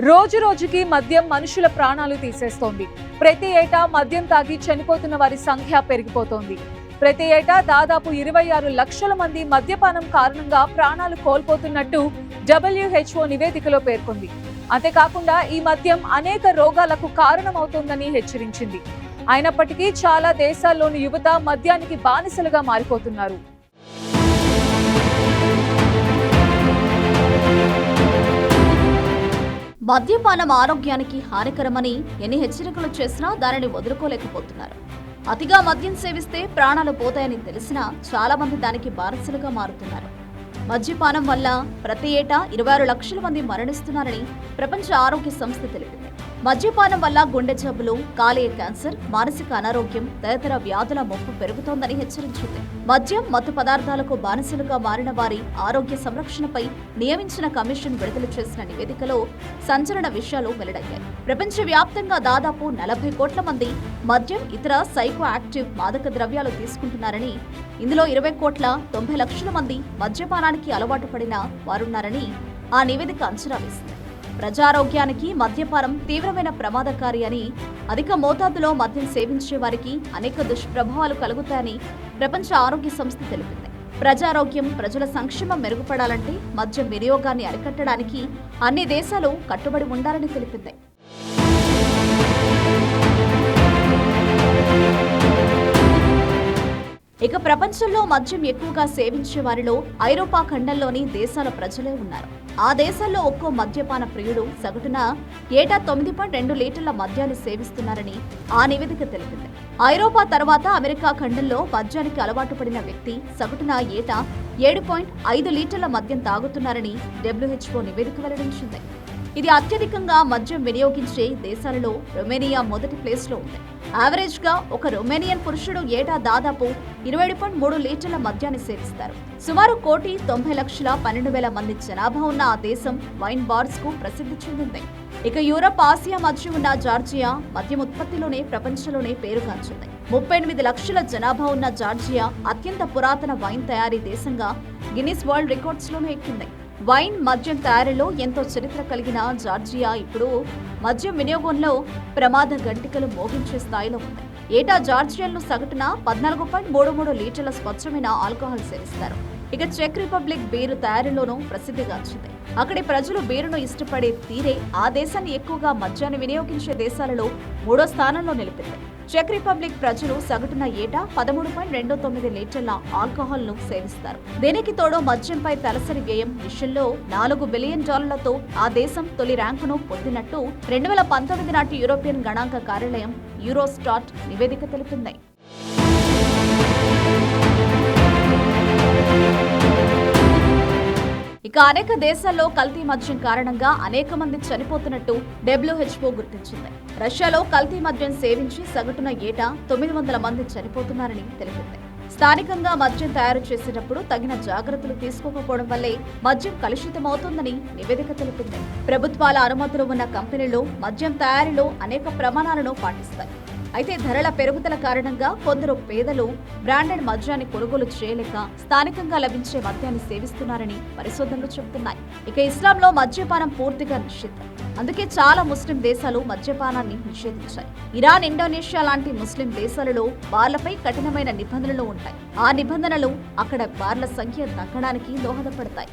రోజు రోజుకి మద్యం మనుషుల ప్రాణాలు తీసేస్తోంది. ప్రతి ఏటా మద్యం తాగి చనిపోతున్న వారి సంఖ్య పెరిగిపోతోంది. ప్రతి ఏటా దాదాపు 26 లక్షల మంది మద్యపానం కారణంగా ప్రాణాలు కోల్పోతున్నట్టు WHO నివేదికలో పేర్కొంది. అంతేకాకుండా ఈ మద్యం అనేక రోగాలకు కారణమవుతోందని హెచ్చరించింది. అయినప్పటికీ చాలా దేశాల్లోని యువత మద్యానికి బానిసలుగా మారిపోతున్నారు. మద్యపానం ఆరోగ్యానికి హానికరమని ఎన్ని హెచ్చరికలు చేసినా దానిని వదులుకోలేకపోతున్నారు. అతిగా మద్యం సేవిస్తే ప్రాణాలు పోతాయని తెలిసినా చాలా మంది దానికి బానిసలుగా మారుతున్నారు. మద్యపానం వల్ల ప్రతి ఏటా 26 లక్షల మంది మరణిస్తున్నారని ప్రపంచ ఆరోగ్య సంస్థ తెలిపింది. మద్యపానం వల్ల గుండె జబ్బులు, కాలేయ క్యాన్సర్, మానసిక అనారోగ్యం తదితర వ్యాధుల ముప్పు పెరుగుతోందని హెచ్చరించింది. మద్యం, మత్తు పదార్థాలకు బానిసలుగా మారిన వారి ఆరోగ్య సంరక్షణపై నియమించిన కమిషన్ విడుదల చేసిన నివేదికలో సంచలన విషయాలు వెల్లడయ్యాయి. ప్రపంచవ్యాప్తంగా దాదాపు 40 కోట్ల మంది మద్యం, ఇతర సైకో యాక్టివ్ మాదక ద్రవ్యాలు తీసుకుంటున్నారని, ఇందులో 20 కోట్ల 90 లక్షల మంది మద్యపానానికి అలవాటు పడిన వారున్నారని ఆ నివేదిక అంచనా వేసింది. ప్రజారోగ్యానికి మద్యపానం తీవ్రమైన ప్రమాదకారి అని, అధిక మోతాదులో మద్యం సేవించే వారికి అనేక దుష్ప్రభావాలు కలుగుతాయని ప్రపంచ ఆరోగ్య సంస్థ తెలిపింది. ప్రజారోగ్యం, ప్రజల సంక్షేమం మెరుగుపడాలంటే మద్యం వినియోగాన్ని అరికట్టడానికి అన్ని దేశాలు కట్టుబడి ఉండాలని తెలిపింది. ఇక ప్రపంచంలో మద్యం ఎక్కువగా సేవించే వారిలో ఐరోపా ఖండంలోని దేశాల ప్రజలే ఉన్నారు. ఆ దేశాల్లో ఒక్కో మద్యపాన ప్రియుడు సగటున ఏటా 9.2 లీటర్ల మద్యాన్ని సేవిస్తున్నారని ఆ నివేదిక తెలిపింది. ఐరోపా తర్వాత అమెరికా ఖండంలో మద్యానికి అలవాటు పడిన వ్యక్తి సగటున ఏటా 7.5 లీటర్ల మద్యం తాగుతున్నారని WHO నివేదిక వెల్లడించింది. ఇది అత్యధికంగా మద్యం వినియోగించే దేశాలలో రొమేనియా మొదటి ప్లేస్లో ఉంది. యావరేజ్ గా ఒక రొమేనియన్ పురుషుడు ఏటా దాదాపు 27.3 లీటర్ల మద్యాన్ని సేవిస్తారు. సుమారు 1,90,12,000 మంది జనాభా ఉన్న ఆ దేశం వైన్ బార్స్ కు ప్రసిద్ధి చెందింది. ఇక యూరప్, ఆసియా మధ్య ఉన్న జార్జియా మద్యం ఉత్పత్తిలోనే ప్రపంచంలోనే పేరుగాంచింది. 38 లక్షల జనాభా ఉన్న జార్జియా అత్యంత పురాతన వైన్ తయారీ దేశంగా గిన్నిస్ వరల్డ్ రికార్డ్స్ లోనే ఎక్కింది. వైన్, మద్యం తయారీలో ఎంతో చరిత్ర కలిగిన జార్జియా ఇప్పుడు మద్యం వినియోగంలో ప్రమాద గంటికలు మోగించే స్థాయిలో ఉంది. ఏటా జార్జియన్లు సగటున 14.33 లీటర్ల స్వచ్ఛమైన ఆల్కహాల్ సేవిస్తారు. ఇక చెక్ రిపబ్లిక్ బీరు తయారీలోనూ ప్రసిద్ధిగాంచింది. అక్కడి ప్రజలు బీరును ఇష్టపడే తీరే ఆ దేశాన్ని ఎక్కువగా మద్యాన్ని వినియోగించే దేశాలలో 3వ స్థానంలో నిలిపింది. చెక్ రిపబ్లిక్ ప్రజలు సగటున ఏటా 13.29 లీటర్ల ఆల్కహాల్ ను సేవిస్తారు. దీనికి తోడు మద్యంపై తలసరి వ్యయం విషయంలో $4 బిలియన్ ఆ దేశం తొలి ర్యాంకును పొందినట్టు 2019 నాటి యూరోపియన్ గణాంక కార్యాలయం యూరోస్టాట్ నివేదిక తెలిపింది. ఇక అనేక దేశాల్లో కల్తీ మద్యం కారణంగా అనేక మంది చనిపోతున్నట్టు WHO గుర్తించింది. రష్యాలో కల్తీ మద్యం సేవించి సగటున ఏటా 900 మంది చనిపోతున్నారని తెలిపింది. స్థానికంగా మద్యం తయారు చేసేటప్పుడు తగిన జాగ్రత్తలు తీసుకోకపోవడం వల్లే మద్యం కలుషితమవుతోందని నివేదిక తెలిపింది. ప్రభుత్వాల అనుమతులు ఉన్న కంపెనీలు మద్యం తయారీలో అనేక ప్రమాణాలను పాటిస్తాయి. అయితే ధరల పెరుగుదల కారణంగా కొందరు పేదలు బ్రాండెడ్ మద్యాన్ని కొనుగోలు చేయలేక స్థానికంగా లభించే మద్యాన్ని సేవిస్తున్నారని పరిశోధనలు చెబుతున్నాయి. ఇక ఇస్లాంలో మద్యపానం పూర్తిగా నిషిద్ధం. అందుకే చాలా ముస్లిం దేశాలు మద్యపానాన్ని నిషేధించాయి. ఇరాన్, ఇండోనేషియా లాంటి ముస్లిం దేశాలలో బార్లపై కఠినమైన నిబంధనలు ఉంటాయి. ఆ నిబంధనలు అక్కడ బార్ల సంఖ్య తగ్గడానికి దోహదపడతాయి.